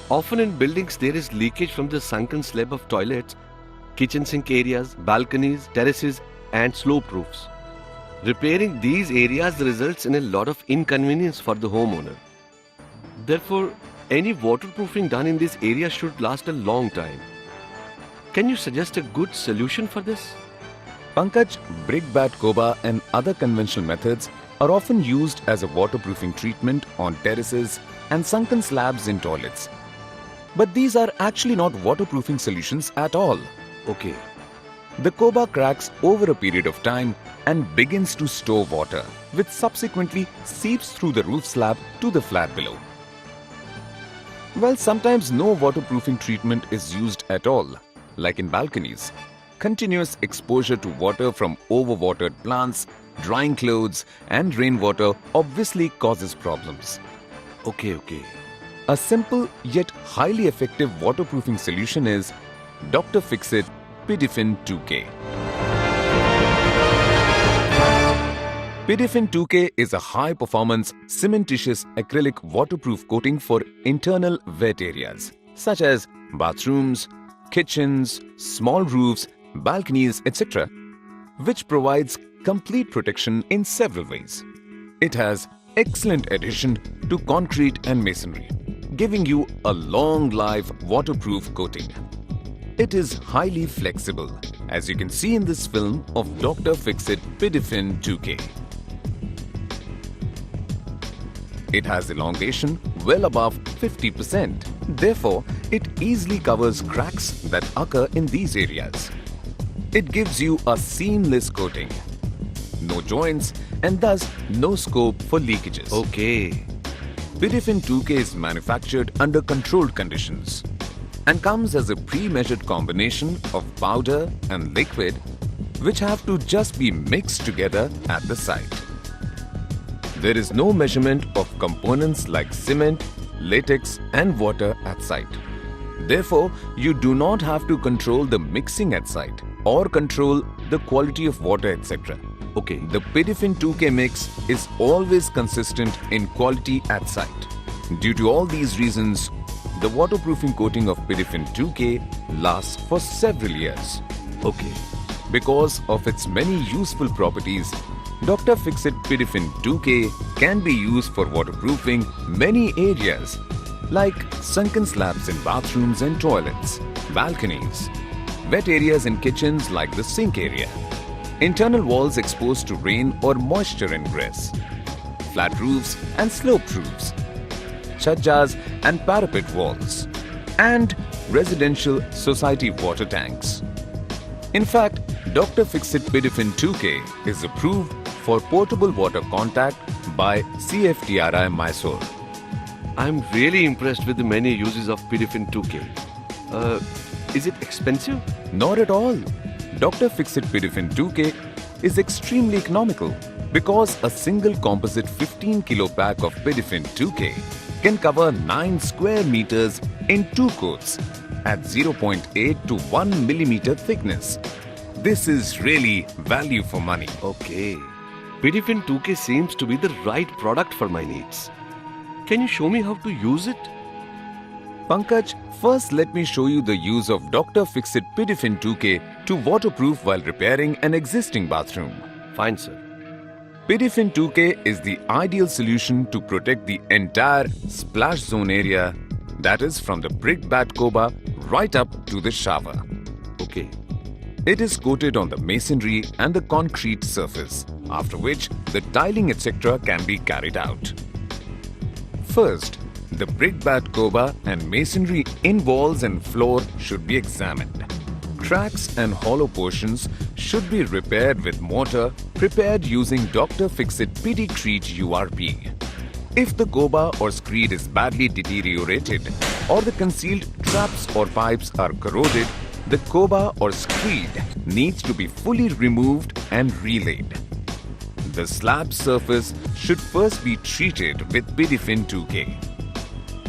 Often in buildings there is leakage from the sunken slab of toilets, kitchen sink areas, balconies, terraces and slope roofs. Repairing these areas results in a lot of inconvenience for the homeowner. Therefore, any waterproofing done in this area should last a long time. Can you suggest a good solution for this? Pankaj, brickbat koba and other conventional methods are often used as a waterproofing treatment on terraces and sunken slabs in toilets. But these are actually not waterproofing solutions at all. Okay. The koba cracks over a period of time and begins to store water, which subsequently seeps through the roof slab to the flat below. Well, sometimes no waterproofing treatment is used at all, like in balconies. Continuous exposure to water from overwatered plants, drying clothes and rainwater obviously causes problems. Okay. A simple yet highly effective waterproofing solution is Dr. Fixit Pidifin 2K. Pidifin 2K is a high-performance cementitious acrylic waterproof coating for internal wet areas such as bathrooms, kitchens, small roofs, balconies, etc., which provides complete protection in several ways. It has excellent adhesion to concrete and masonry, giving you a long life waterproof coating. It is highly flexible, as you can see in this film of Dr. Fixit Pidifin 2K. It has elongation well above 50%. Therefore, it easily covers cracks that occur in these areas. It gives you a seamless coating, no joints and thus no scope for leakages. Okay. Pidifin 2K is manufactured under controlled conditions and comes as a pre-measured combination of powder and liquid which have to just be mixed together at the site. There is no measurement of components like cement, latex and water at site. Therefore, you do not have to control the mixing at site or control the quality of water, etc. Okay. The Pidifin 2K mix is always consistent in quality at site. Due to all these reasons, the waterproofing coating of Pidifin 2K lasts for several years. Okay. Because of its many useful properties, Dr. Fixit Pidifin 2K can be used for waterproofing many areas like sunken slabs in bathrooms and toilets, balconies, wet areas in kitchens like the sink area, internal walls exposed to rain or moisture ingress, flat roofs and sloped roofs, chhajjas and parapet walls, and residential society water tanks. In fact, Dr. Fixit Pidifin 2K is approved for portable water contact by CFTRI Mysore. I'm really impressed with the many uses of Pidifin 2K. Is it expensive? Not at all. Dr. Fixit Pidifin 2K is extremely economical because a single composite 15 kilo pack of Pidifin 2K can cover 9 square meters in 2 coats at 0.8 to 1 millimeter thickness. This is really value for money. Okay. Pidifin 2K seems to be the right product for my needs. Can you show me how to use it? Pankaj, first let me show you the use of Dr. Fixit Pidifin 2K to waterproof while repairing an existing bathroom. Fine, sir. Pidifin 2K is the ideal solution to protect the entire splash zone area, that is from the brickbat koba right up to the shower. Okay. It is coated on the masonry and the concrete surface, after which the tiling etc. can be carried out. First, the brickbat koba and masonry in walls and floor should be examined. Cracks and hollow portions should be repaired with mortar prepared using Dr. Fixit Pidicrete URP. If the koba or screed is badly deteriorated or the concealed traps or pipes are corroded, the koba or screed needs to be fully removed and relaid. The slab surface should first be treated with Pidifin 2K.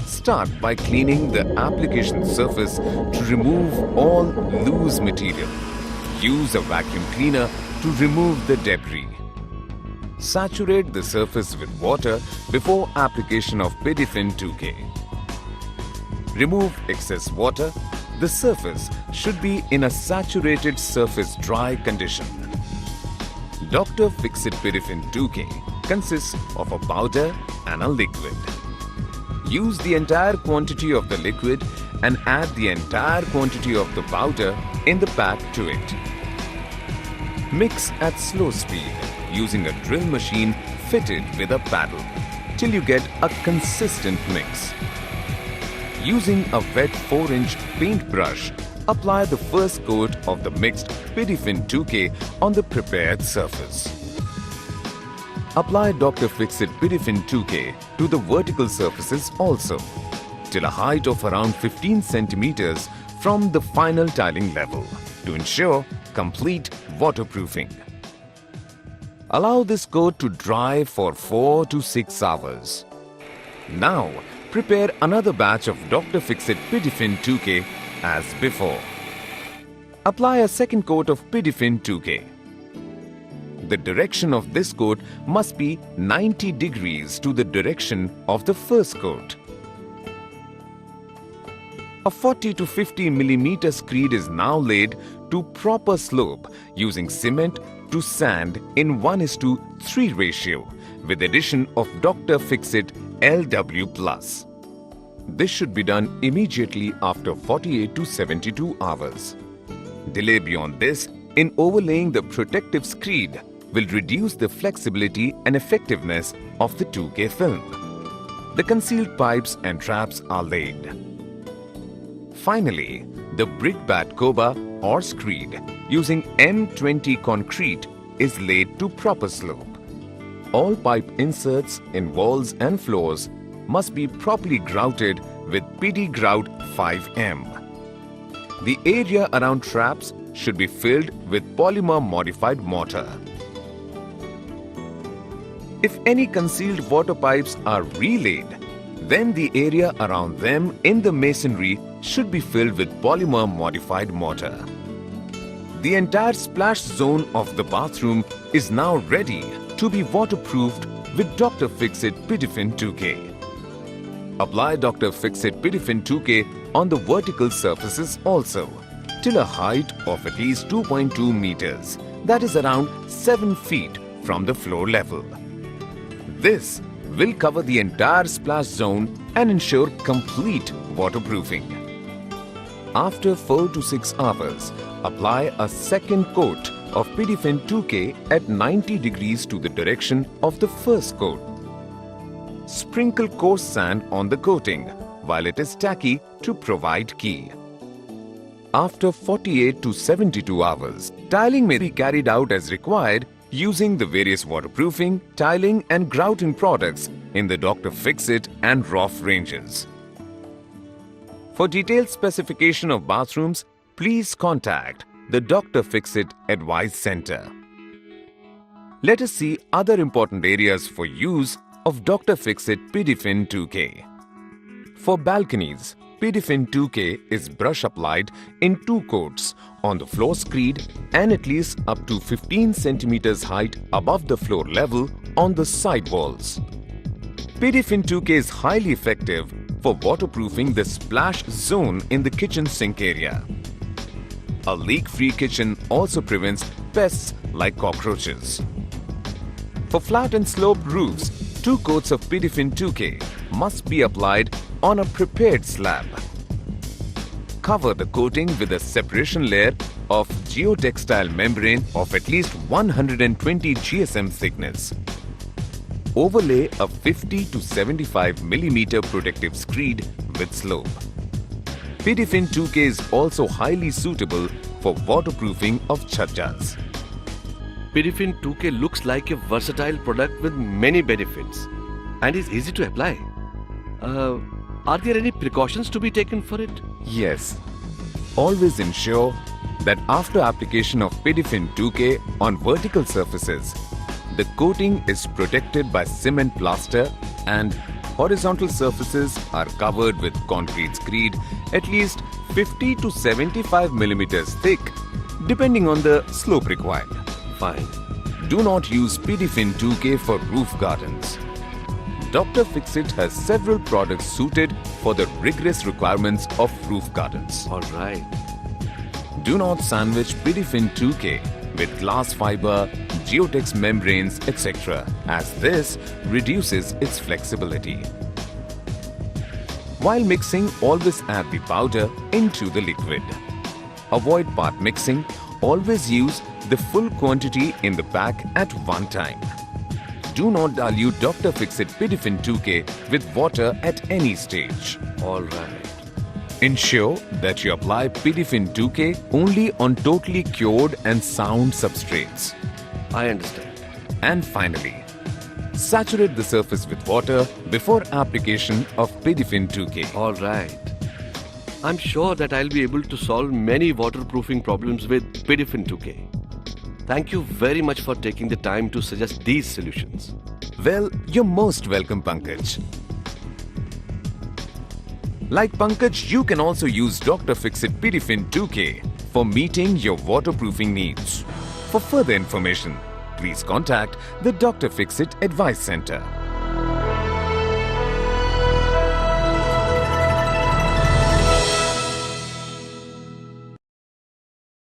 Start by cleaning the application surface to remove all loose material. Use a vacuum cleaner to remove the debris. Saturate the surface with water before application of Pidifin 2K. Remove excess water. The surface should be in a saturated surface dry condition. Dr. Fixit Pidilin 2K consists of a powder and a liquid. Use the entire quantity of the liquid and add the entire quantity of the powder in the pack to it. Mix at slow speed using a drill machine fitted with a paddle till you get a consistent mix. Using a wet 4-inch paintbrush, apply the first coat of the mixed Pidilin 2K on the prepared surface. Apply Dr. Fixit Pidilin 2K to the vertical surfaces also, till a height of around 15 centimeters from the final tiling level to ensure complete waterproofing. Allow this coat to dry for 4 to 6 hours. Now, prepare another batch of Dr. Fixit Pidilin 2K as before. Apply a second coat of Pidilin 2K. The direction of this coat must be 90 degrees to the direction of the first coat. A 40 to 50 millimeter screed is now laid to proper slope using cement to sand in 1:3 ratio with addition of Dr. Fixit LW+. This should be done immediately after 48 to 72 hours. Delay beyond this in overlaying the protective screed will reduce the flexibility and effectiveness of the 2K film. The concealed pipes and traps are laid. Finally, the brickbat coba or screed using M20 concrete is laid to proper slope. All pipe inserts in walls and floors must be properly grouted with PD Grout 5M. The area around traps should be filled with polymer modified mortar. If any concealed water pipes are relayed, then the area around them in the masonry should be filled with polymer modified mortar. The entire splash zone of the bathroom is now ready to be waterproofed with Dr. Fixit Pidilin 2K. Apply Dr. Fixit Pidilin 2K on the vertical surfaces also till a height of at least 2.2 meters, that is around 7 feet from the floor level. This will cover the entire splash zone and ensure complete waterproofing. After 4 to 6 hours, apply a second coat of Pidilin 2K at 90 degrees to the direction of the first coat. Sprinkle coarse sand on the coating while it is tacky to provide key. After 48 to 72 hours, tiling may be carried out as required using the various waterproofing, tiling and grouting products in the Dr. Fixit and Roff ranges. For detailed specification of bathrooms, please contact the Dr. Fixit Advice Center. Let us see other important areas for use of Dr. Fixit Pidilin 2K. For balconies, Pidilin 2K is brush applied in 2 coats on the floor screed and at least up to 15 centimeters height above the floor level on the side walls. Pidilin 2K is highly effective for waterproofing the splash zone in the kitchen sink area. A leak-free kitchen also prevents pests like cockroaches. For flat and sloped roofs, 2 coats of Pidilin 2K must be applied on a prepared slab. Cover the coating with a separation layer of geotextile membrane of at least 120 GSM thickness. Overlay a 50 to 75 millimeter protective screed with slope. Pidilin 2K is also highly suitable for waterproofing of chhattas. Pidilin 2K looks like a versatile product with many benefits and is easy to apply. Are there any precautions to be taken for it? Yes. Always ensure that after application of Pidilin 2K on vertical surfaces, the coating is protected by cement plaster and horizontal surfaces are covered with concrete screed at least 50 to 75 millimeters thick, depending on the slope required. Fine. Do not use Pidilin 2K for roof gardens. Dr. Fixit has several products suited for the rigorous requirements of roof gardens. Alright. Do not sandwich Pidifin 2K with glass fiber, geotex membranes, etc., as this reduces its flexibility. While mixing, always add the powder into the liquid. Avoid part mixing. Always use the full quantity in the pack at one time. Do not dilute Dr. Fixit Pidifin 2K with water at any stage. Alright. Ensure that you apply Pidifin 2K only on totally cured and sound substrates. I understand. And finally, saturate the surface with water before application of Pidifin 2K. Alright. I'm sure that I'll be able to solve many waterproofing problems with Pidifin 2K. Thank you very much for taking the time to suggest these solutions. Well, you're most welcome, Pankaj. Like Pankaj, you can also use Dr. Fixit Pidifin 2K for meeting your waterproofing needs. For further information, please contact the Dr. Fixit Advice Center.